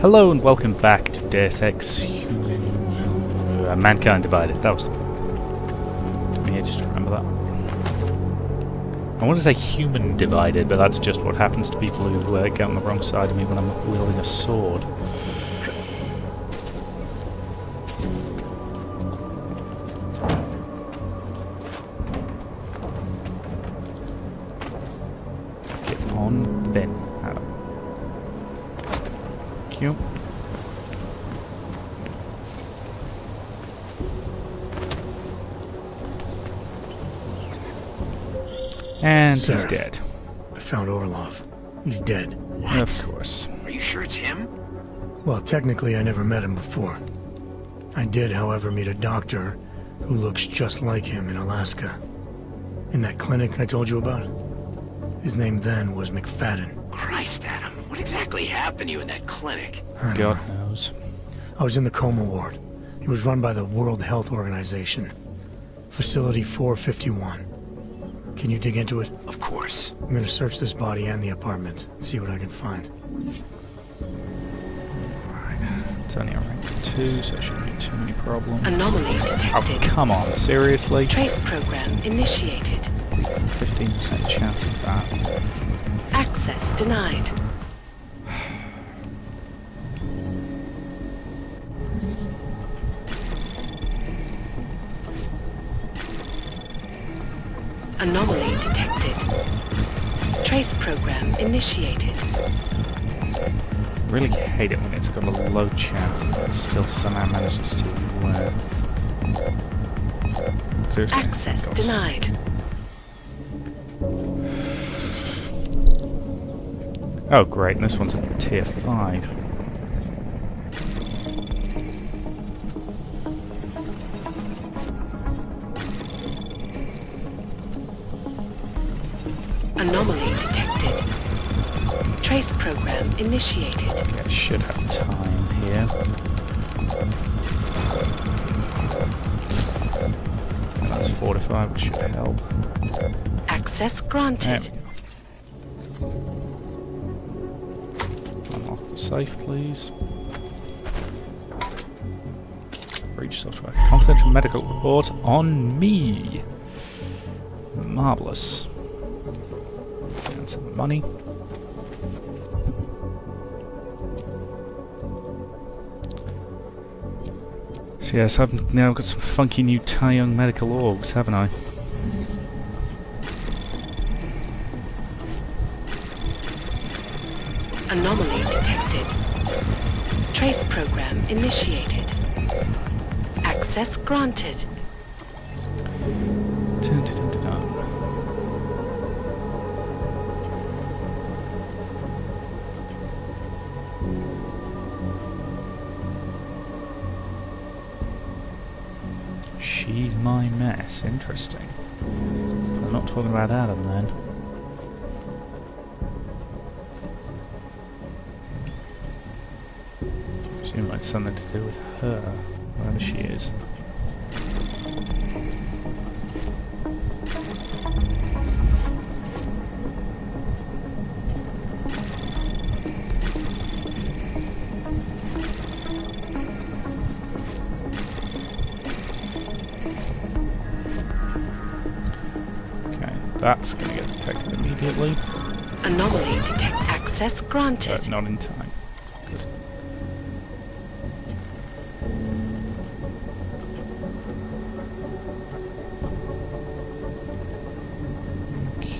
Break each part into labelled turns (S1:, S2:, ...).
S1: Hello and welcome back to Deus Ex Mankind Divided. That was me, just remember that. I want to say human divided, but that's just what happens to people who get on the wrong side of me when I'm wielding a sword. Get on the bin, Adam. Thank you. And
S2: Sir,
S1: he's dead.
S2: I found Orlov. He's dead.
S3: What?
S1: Of course.
S3: Are you sure it's him?
S2: Well, technically I never met him before. I did, however, meet a doctor who looks just like him in Alaska. In that clinic I told you about. His name then was McFadden.
S3: Christ, Adam. What exactly happened to you in that clinic?
S2: I don't
S1: God
S2: know.
S1: knows.
S2: I was in the coma ward. It was run by the World Health Organization. Facility 451. Can you dig into it?
S3: Of course.
S2: I'm gonna search this body and the apartment, see what I can find.
S1: It's only a rank 2, so it shouldn't be too many problems.
S4: Anomaly
S1: Oh,
S4: detected.
S1: come on, seriously?
S4: Trace program initiated.
S1: 15% chance of that.
S4: Access denied. Anomaly detected. Trace program initiated.
S1: Really hate it when it's got a low chance and it still somehow manages to seriously,
S4: Access
S1: God,
S4: denied.
S1: Oh great, and this one's a tier 5.
S4: Anomaly detected. Trace program initiated.
S1: Okay, I should have time here. And that's 45, which should help.
S4: Access
S1: There
S4: granted.
S1: we go. Unlock the safe, please. Breach software. Confidential medical report on me. Marvelous. And some money. So yes, I've now got some funky new Taeyong medical orgs, haven't I?
S4: Anomaly detected. Trace program initiated. Access granted.
S1: Dun, dun, dun, dun, dun. She's my mess. Interesting. I'm not talking about Adam then. She might have something to do with her, wherever she is. That's going to get detected immediately,
S4: Anomaly detect. Access granted.
S1: but not in time. Good. Okay.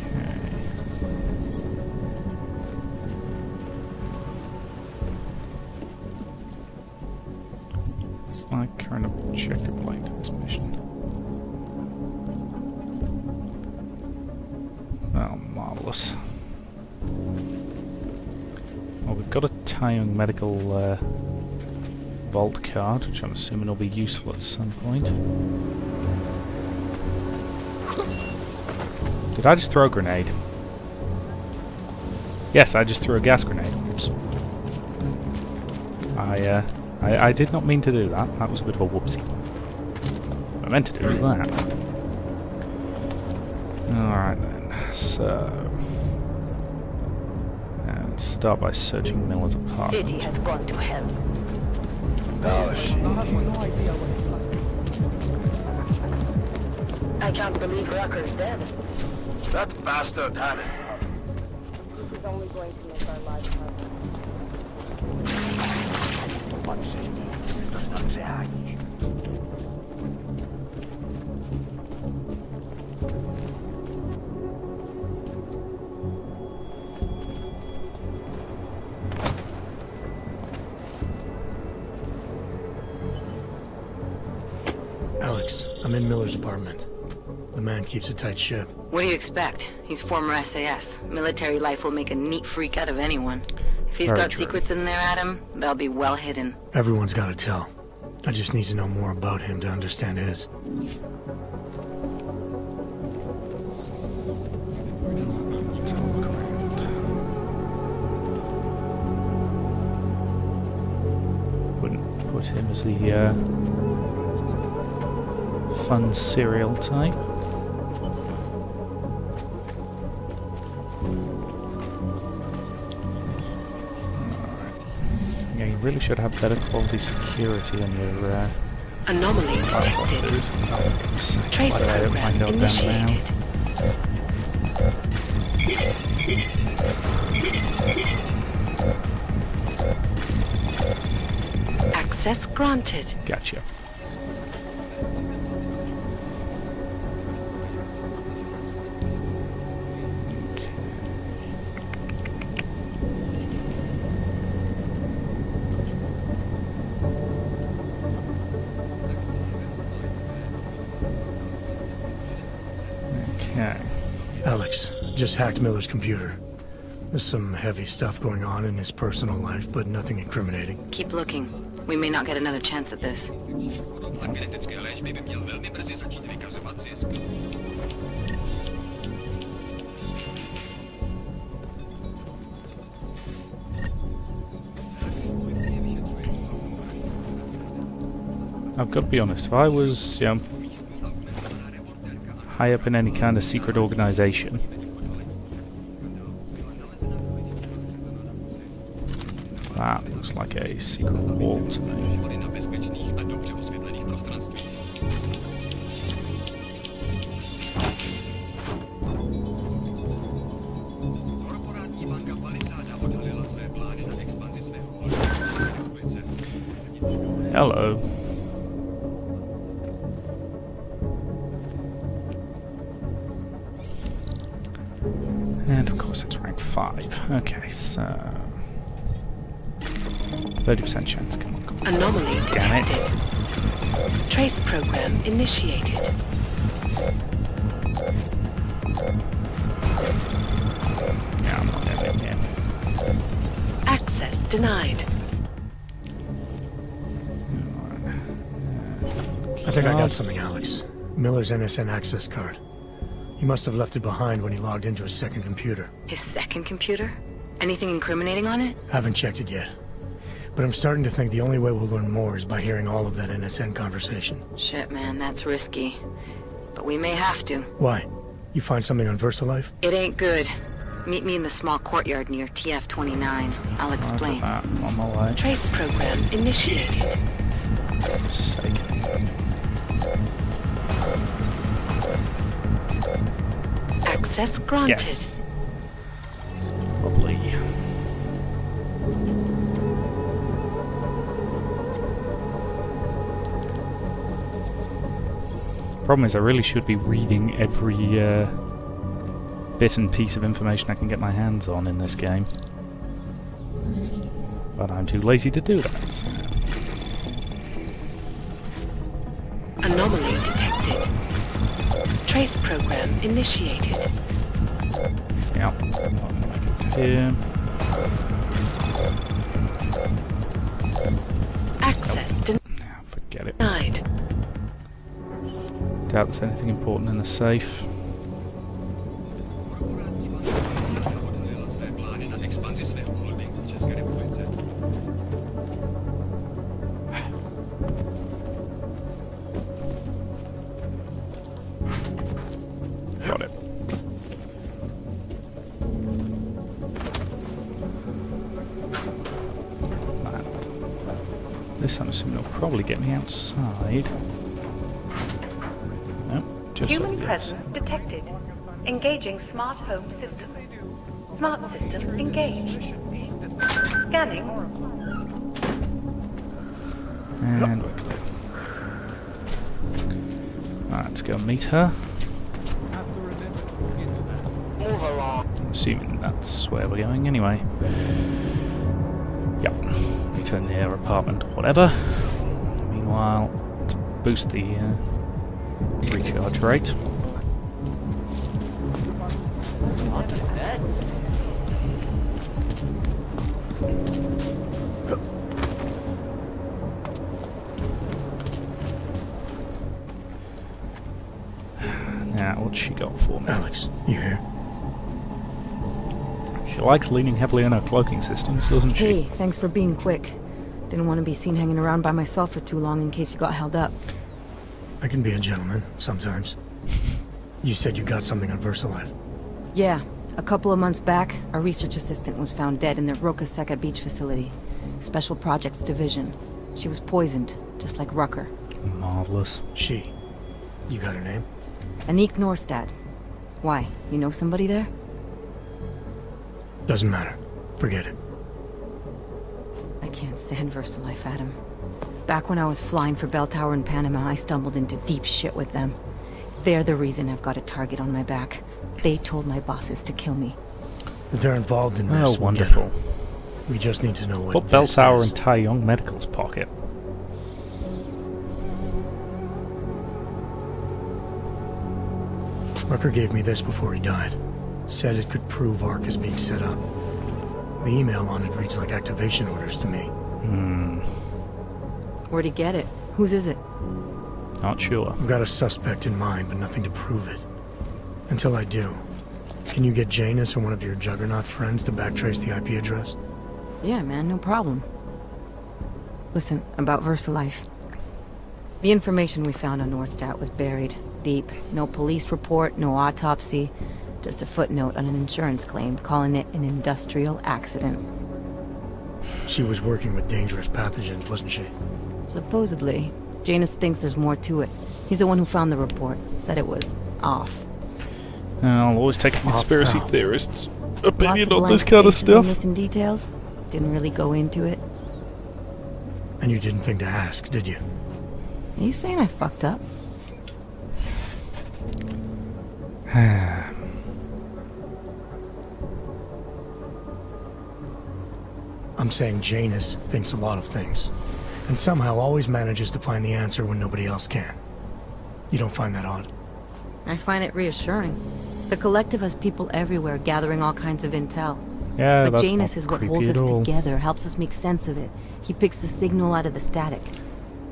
S1: It's like current objective linked to this mission. Oh, marvellous. Well, we've got a Taeyong medical vault card, which I'm assuming will be useful at some point. Did I just throw a grenade? Yes, I just threw a gas grenade. Oops. I did not mean to do that. That was a bit of a whoopsie. What I meant to do was that. Alright then. So... Let's start by searching Miller's apartment.
S5: City has gone to hell.
S3: Oh, shit.
S5: I can't believe Rucker's dead.
S3: That bastard had it.
S5: This is only going to make our lives harder.
S2: Alex, I'm in Miller's apartment. The man keeps a tight ship.
S6: What do you expect? He's former SAS. Military life will make a neat freak out of anyone. If he's
S1: Very
S6: got
S1: true.
S6: secrets in there, Adam, they'll be well hidden.
S2: Everyone's got to tell. I just need to know more about him to understand his.
S1: Let's have a look around. Wouldn't put him as the fun serial type. Yeah, you really should have better quality security on your
S4: Anomaly detected. Trace
S1: By the way, I don't
S4: program
S1: mind going down
S4: initiated. Access granted.
S1: Gotcha. Okay.
S2: Alex, just hacked Miller's computer. There's some heavy stuff going on in his personal life, but nothing incriminating.
S6: Keep looking. We may not get another chance at this.
S1: I've got to be honest, if I was high up in any kind of secret organization, that looks like a secret wall to me. Hello. And of course it's rank 5. Okay, so 30% chance, come on, come on.
S4: Anomaly
S1: Damn
S4: detected.
S1: it.
S4: Trace program initiated.
S1: Yeah, I'm not getting in.
S4: Access denied.
S2: I think I got something, Alex. Miller's NSN access card. He must have left it behind when he logged into his second computer.
S6: His second computer? Anything incriminating on it?
S2: Haven't checked it yet. But I'm starting to think the only way we'll learn more is by hearing all of that NSN conversation.
S6: Shit, man, that's risky. But we may have to.
S2: Why? You find something on VersaLife?
S6: It ain't good. Meet me in the small courtyard near TF-29. I'll explain.
S1: That on my way.
S4: Trace program initiated.
S1: For God's sake.
S4: Access granted.
S1: Yes. Probably. Problem is, I really should be reading every bit and piece of information I can get my hands on in this game. But I'm too lazy to do that. So.
S4: Anomaly detected. Trace program initiated.
S1: Yeah, I'm not gonna make it here.
S4: Access
S1: Nah, forget it.
S4: denied.
S1: Doubt there's anything important in the safe. Got it. This I'm assuming will probably get me outside. Nope, just
S4: Human
S1: like this.
S4: presence detected. Engaging smart home system. Smart system engaged. Scanning.
S1: And we're clear. Right, let's go meet her.
S3: Move along.
S1: Assuming that's where we're going anyway. Yep. Meet her in their apartment, whatever. Meanwhile, to boost the recharge rate. Now, what's she got for me?
S2: Alex, you here?
S1: She likes leaning heavily on her cloaking systems, doesn't she?
S7: Hey, thanks for being quick. Didn't want to be seen hanging around by myself for too long in case you got held up.
S2: I can be a gentleman, sometimes. You said you got something on VersaLife.
S7: Yeah, a couple of months back, a research assistant was found dead in the Roca Seca beach facility. Special Projects Division. She was poisoned, just like Rucker.
S1: Marvelous.
S2: She. You got her name?
S7: Anik Norstad. Why, you know somebody there?
S2: Doesn't matter. Forget it.
S7: I can't stand VersaLife, Adam. Back when I was flying for Bell Tower in Panama, I stumbled into deep shit with them. They're the reason I've got a target on my back. They told my bosses to kill me.
S2: If they're involved in
S1: Oh,
S2: this, we'll get
S1: wonderful.
S2: 'em. We just need to know what
S1: Put Bell
S2: this
S1: Tower
S2: is.
S1: in Tai Yong Medical's pocket.
S2: Rucker gave me this before he died. Said it could prove ARC is being set up. The email on it reads like activation orders to me.
S7: Where'd he get it? Whose is it?
S1: Not sure.
S2: I've got a suspect in mind, but nothing to prove it. Until I do, can you get Janus or one of your Juggernaut friends to backtrace the IP address?
S7: Yeah, man, no problem. Listen, about VersaLife. The information we found on Norstad was buried deep. No police report, no autopsy. Just a footnote on an insurance claim calling it an industrial accident.
S2: She was working with dangerous pathogens, wasn't she?
S7: Supposedly. Janus thinks there's more to it. He's the one who found the report. Said it was off.
S1: I'll always take a conspiracy
S2: how?
S1: theorist's
S7: Lots
S1: opinion
S7: of
S1: on
S7: blank
S1: this kind of
S7: spaces and
S1: stuff.
S7: missing details. Didn't really go into it.
S2: And you didn't think to ask, did you?
S7: Are you saying I fucked up?
S2: I'm saying Janus thinks a lot of things. And somehow always manages to find the answer when nobody else can. You don't find that odd?
S7: I find it reassuring. The Collective has people everywhere gathering all kinds of intel.
S1: Yeah,
S7: But
S1: that's
S7: Janus
S1: not
S7: is what
S1: creepy
S7: holds
S1: at
S7: us
S1: all.
S7: together, helps us make sense of it. He picks the signal out of the static.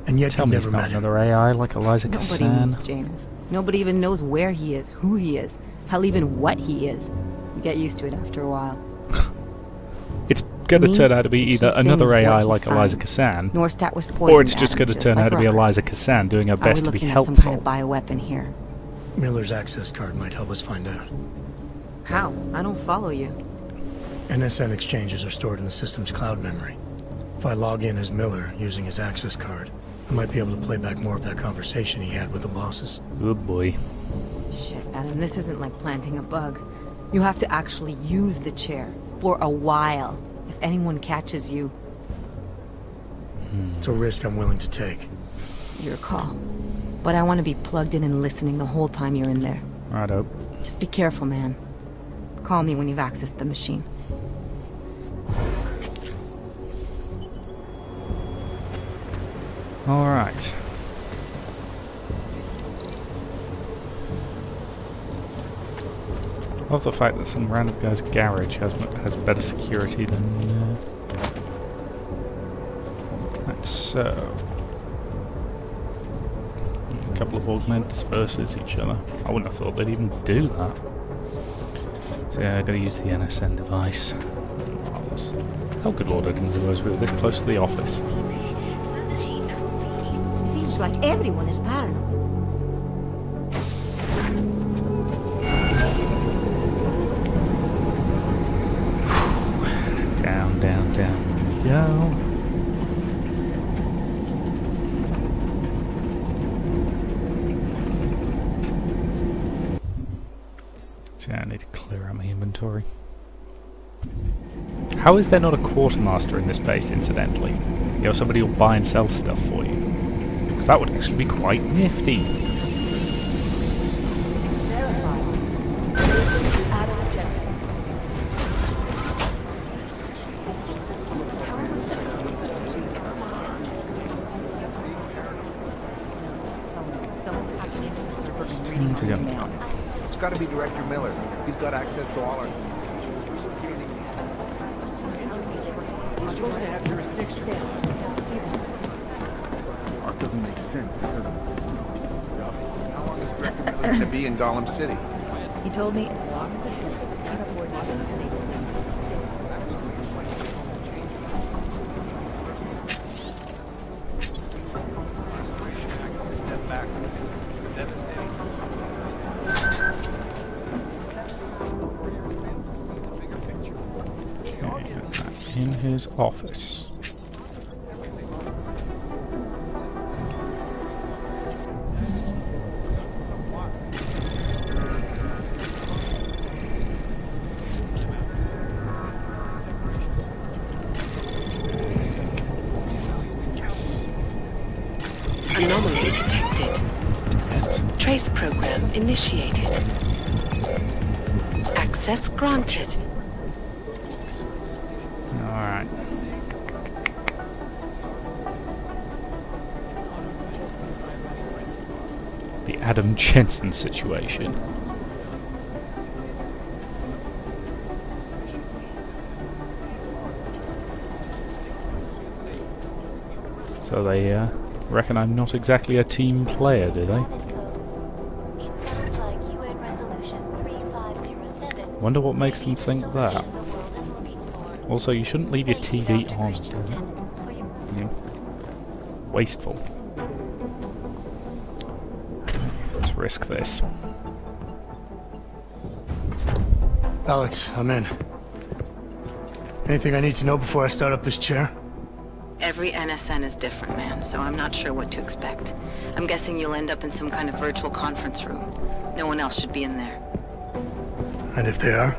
S2: And yet
S1: Tell
S2: you
S1: me he's
S2: never
S1: not
S2: met him.
S1: another AI like Eliza
S7: Nobody
S1: Cassan.
S7: needs Janus. Nobody even knows where he is, who he is, hell, even what he is. You get used to it after a while.
S1: It's going to
S7: Me,
S1: turn out to be either
S7: key
S1: another
S7: thing is
S1: AI
S7: what he
S1: like Eliza
S7: finds.
S1: Cassan,
S7: Norstad was poisoned.
S1: or it's just
S7: Adam,
S1: going to turn
S7: like
S1: out to be
S7: Rucker.
S1: Eliza Cassan doing her
S7: Are we
S1: best to be
S7: looking at some
S1: helpful.
S7: kind of bioweapon here?
S2: Miller's access card might help us find out.
S7: How? I don't follow you.
S2: NSN exchanges are stored in the system's cloud memory. If I log in as Miller using his access card, I might be able to play back more of that conversation he had with the bosses.
S1: Good boy.
S7: Shit, Adam, this isn't like planting a bug. You have to actually use the chair. For a while. If anyone catches you,
S2: It's a risk I'm willing to take.
S7: your call. But I want to be plugged in and listening the whole time you're in there.
S1: Righto.
S7: Just be careful, man. Call me when you've accessed the machine.
S1: Alright. I love the fact that some random guy's garage has better security than... Right, so... A couple of augments versus each other. I wouldn't have thought they'd even do that. So yeah, I gotta use the NSN device. Marvelous. Oh good lord, I didn't realise we were this close to the office.
S8: Feels like everyone is paranoid.
S1: Down, down, down we go. inventory. How is there not a quartermaster in this base, incidentally? You know, somebody will buy and sell stuff for you. Because that would actually be quite nifty.
S9: It's got to be Director Miller. He's got access to all our... We're supposed to have jurisdiction. Art doesn't make sense because of... How long is Director Miller going to be in Gollum City?
S8: He told me as long as it can't afford nothing.
S9: Step back. Devastating.
S1: In his office. Yes.
S10: Anomaly detected. Trace program initiated. Access granted.
S1: Alright. The Adam Jensen situation. So they reckon I'm not exactly a team player, do they? Wonder what makes them think that. Also, you shouldn't leave your TV on, do you? Wasteful. Let's risk this.
S2: Alex, I'm in. Anything I need to know before I start up this chair?
S6: Every NSN is different, man, so I'm not sure what to expect. I'm guessing you'll end up in some kind of virtual conference room. No one else should be in there.
S2: And if they are?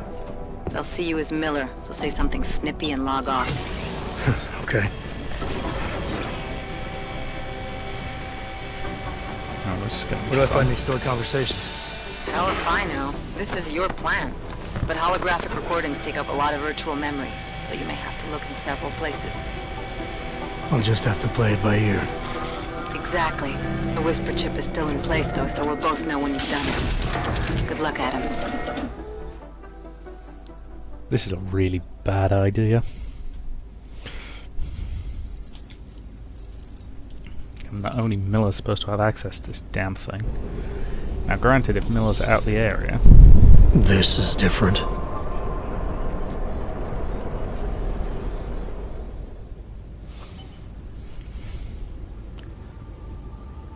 S6: They'll see you as Miller, so say something snippy and log off.
S2: Okay.
S1: Oh, this is gonna be
S2: Where do I
S1: fun.
S2: find these stored conversations?
S6: Hell if I know. This is your plan. But holographic recordings take up a lot of virtual memory, so you may have to look in several places.
S2: I'll just have to play it by ear.
S6: Exactly. The whisper chip is still in place, though, so we'll both know when you've done it. Good luck, Adam.
S1: This is a really bad idea. And that only Miller's supposed to have access to this damn thing. Now granted, if Miller's out the area...
S2: This is different.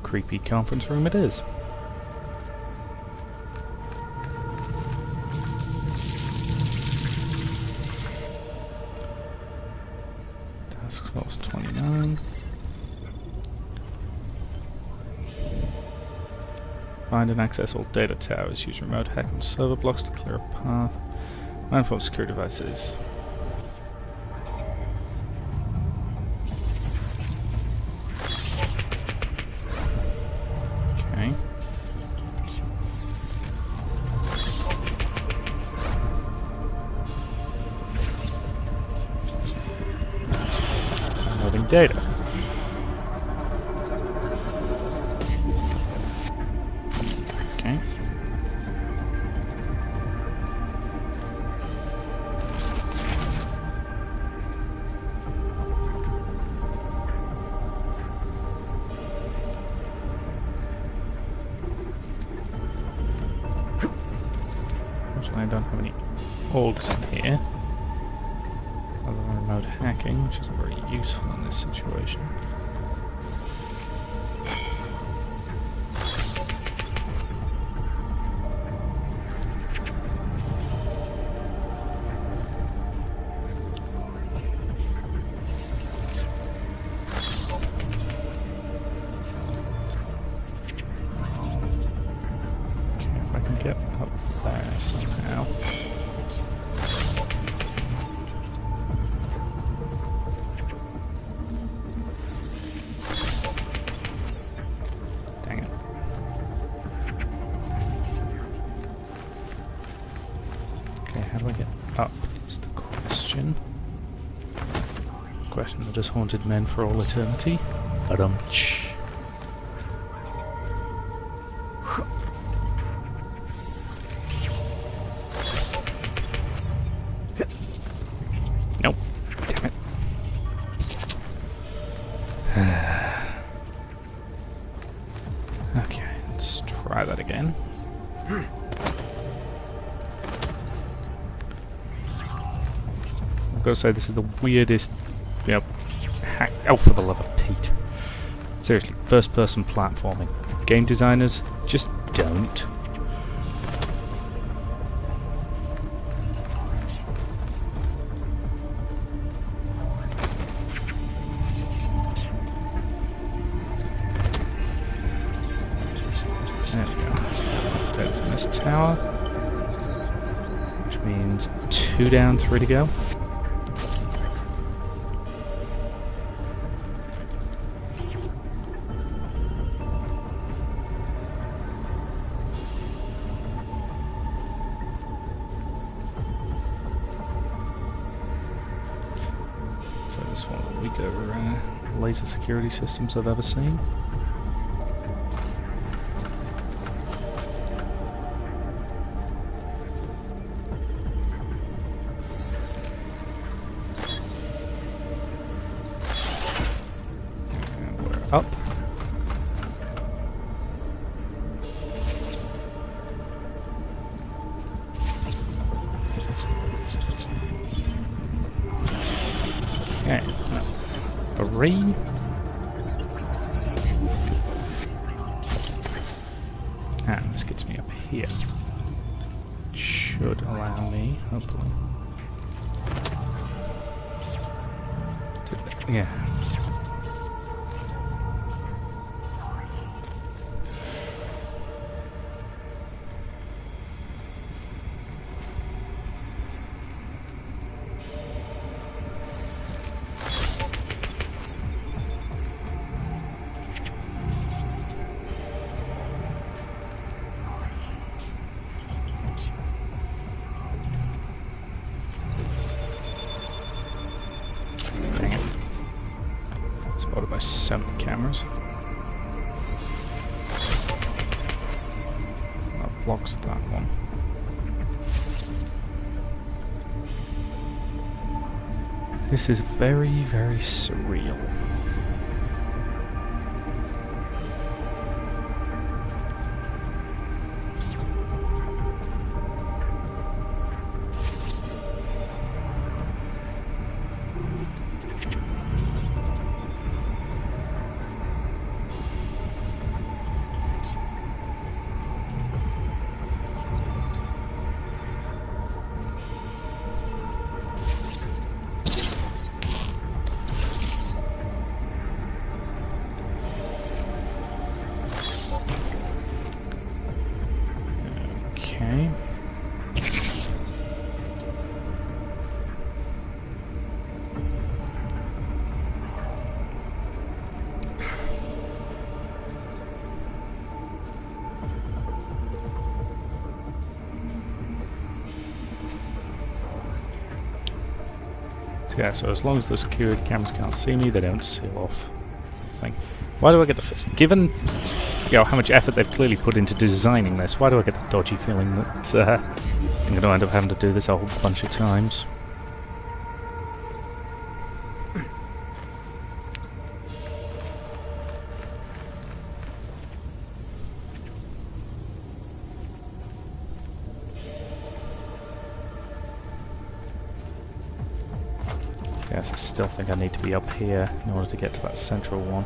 S1: Creepy conference room it is. Task force 29. Find and access all data towers. Use remote hack on server blocks to clear a path. Mindful of security devices. Okay. Loading data. Okay. Unfortunately, I don't have any orgs in here. Other than remote hacking, which isn't very useful in this situation. Okay, if I can get up there somehow. just haunted men for all eternity. Ba-dum-tsh. Nope. Damn it. Okay, let's try that again. I've got to say, this is the weirdest... Yep. Oh, for the love of Pete. Seriously, first-person platforming. Game designers, just don't. There we go. Better from this tower. Which means 2 down, 3 to go. So this one of the weaker laser security systems I've ever seen. And we're up. Okay, 3. And this gets me up here. Should allow me, hopefully. Yeah. Spotted by 7 cameras. That blocks that one. This is very, very surreal. Okay. Yeah, so as long as the security cameras can't see me, they don't seal off the thing. Why do I get the... Given, you know, how much effort they've clearly put into designing this, why do I get the dodgy feeling that I'm going to end up having to do this a whole bunch of times? Yes, I still think I need to be up here in order to get to that central one.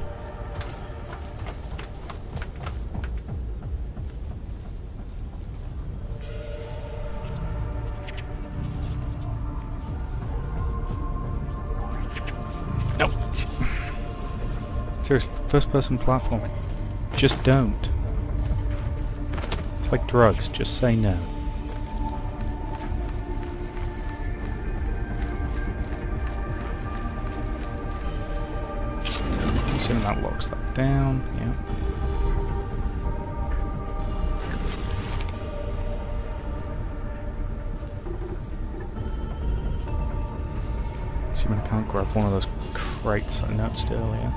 S1: No! Seriously, first-person platforming. Just don't. It's like drugs, just say no. And that locks that down, yeah. Assuming I can't grab one of those crates I noticed earlier.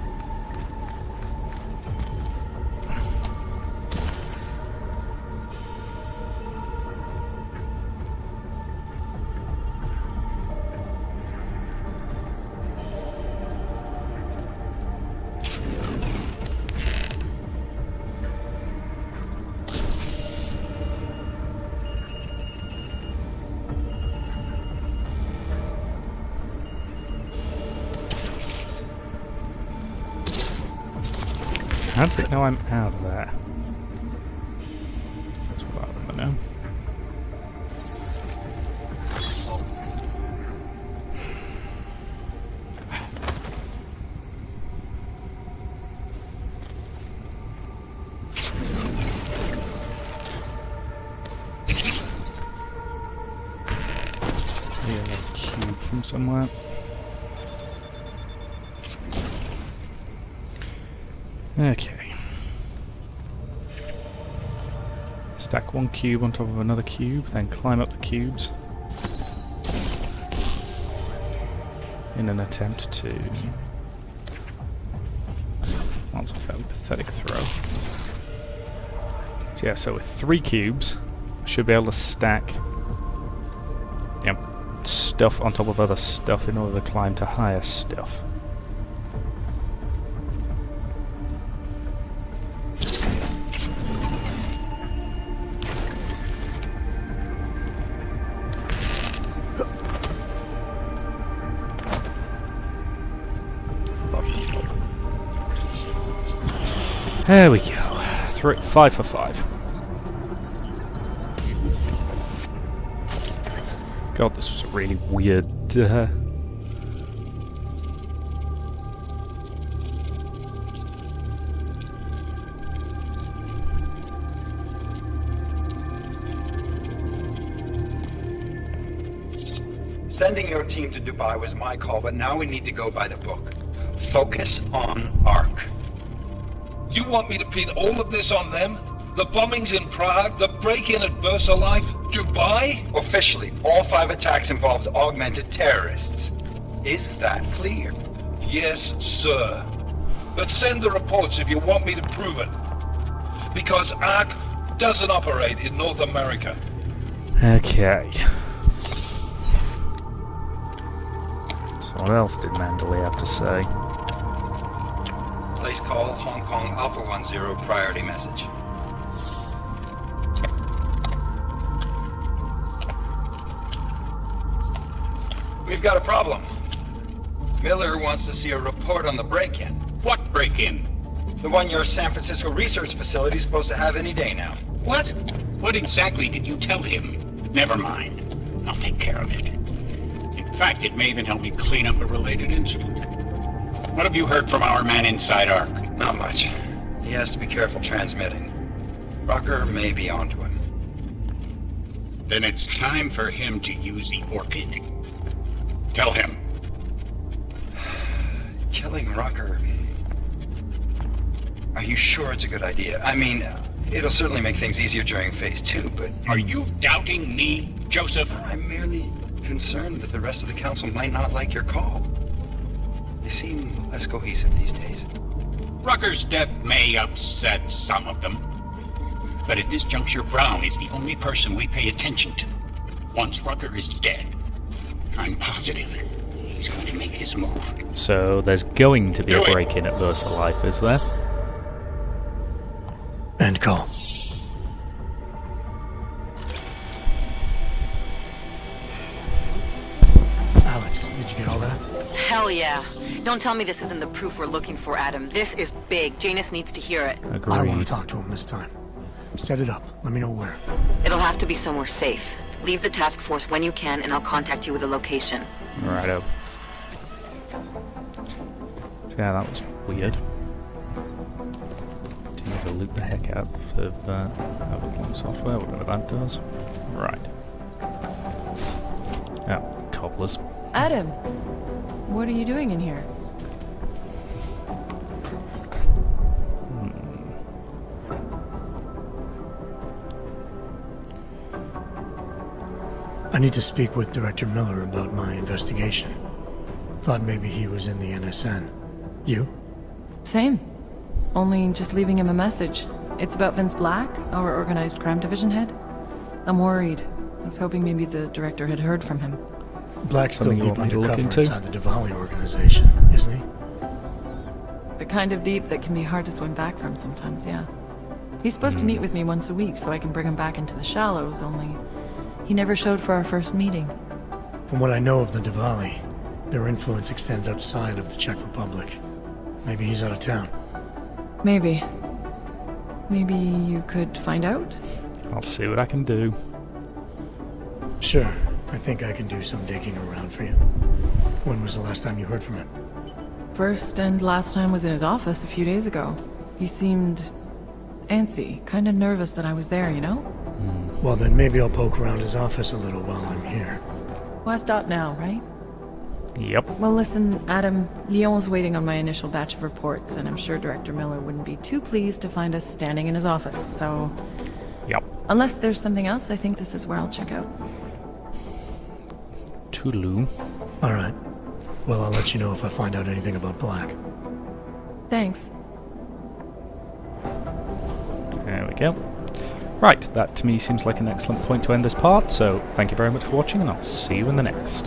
S1: How does it know I'm out of there? That's what I want to know. Yeah, a cube from somewhere. Okay. Stack one cube on top of another cube, then climb up the cubes in an attempt to... That was a fairly pathetic throw. So yeah, so with 3 cubes, I should be able to stack stuff on top of other stuff in order to climb to higher stuff. There we go. 5 for 5. God, this was a really weird...
S11: Sending your team to Dubai was my call, but now we need to go by the book. Focus on Ark.
S12: You want me to pin all of this on them? The bombings in Prague, the break-in at VersaLife, Dubai?
S11: Officially, all 5 attacks involved augmented terrorists. Is that clear?
S12: Yes, sir. But send the reports if you want me to prove it. Because Ark doesn't operate in North America.
S1: Okay. So what else did Mandalay have to say?
S11: Place call, Hong Kong Alpha 10, priority message. We've got a problem. Miller wants to see a report on the break-in.
S3: What break-in?
S11: The one your San Francisco research facility is supposed to have any day now.
S3: What? What exactly did you tell him? Never mind. I'll take care of it. In fact, it may even help me clean up a related incident. What have you heard from our man inside Ark?
S11: Not much. He has to be careful transmitting. Rucker may be onto him.
S3: Then it's time for him to use the Orchid. Tell him.
S11: Killing Rucker... Are you sure it's a good idea? I mean, it'll certainly make things easier during Phase 2, but...
S3: Are you doubting me, Joseph?
S11: I'm merely concerned that the rest of the Council might not like your call. They seem less cohesive these days.
S3: Rucker's death may upset some of them. But at this juncture, Brown is the only person we pay attention to. Once Rucker is dead, I'm positive he's going to make his move.
S1: So there's going to be a break-in at VersaLife, is there?
S2: End call. Alex, did you get all that?
S7: Hell yeah. Don't tell me this isn't the proof we're looking for, Adam. This is big. Janus needs to hear it.
S1: Agreed.
S2: I don't want to talk to him this time. Set it up. Let me know where.
S7: It'll have to be somewhere safe. Leave the task force when you can, and I'll contact you with a location.
S1: Righto. Yeah, that was weird. Do need to loot the heck out of overclock software, whatever that does. Right. Yeah, cobblers.
S8: Adam, what are you doing in here?
S2: I need to speak with Director Miller about my investigation. Thought maybe he was in the NSN. You?
S13: Same. Only just leaving him a message. It's about Vince Black, our organized crime division head. I'm worried. I was hoping maybe the director had heard from him.
S2: Black's still
S1: Something you
S2: deep
S1: want me to look
S2: undercover
S1: into?
S2: inside the Diwali organization, isn't he?
S13: The kind of deep that can be hard to swim back from sometimes, yeah. He's supposed to meet with me once a week so I can bring him back into the shallows, only he never showed for our first meeting.
S2: From what I know of the Diwali, their influence extends outside of the Czech Republic. Maybe he's out of town.
S13: Maybe. Maybe you could find out?
S1: I'll see what I can do.
S2: Sure. I think I can do some digging around for you. When was the last time you heard from him?
S13: First and last time was in his office a few days ago. He seemed antsy, kind of nervous that I was there, you know?
S2: Well, then maybe I'll poke around his office a little while I'm here.
S13: Last stop now, right?
S1: Yep.
S13: Well, listen, Adam, Lyon's waiting on my initial batch of reports, and I'm sure Director Miller wouldn't be too pleased to find us standing in his office, so...
S1: Yep.
S13: Unless there's something else, I think this is where I'll check out.
S1: Toodaloo.
S2: Alright. Well, I'll let you know if I find out anything about Black.
S13: Thanks.
S1: There we go. Right, that to me seems like an excellent point to end this part, so thank you very much for watching, and I'll see you in the next.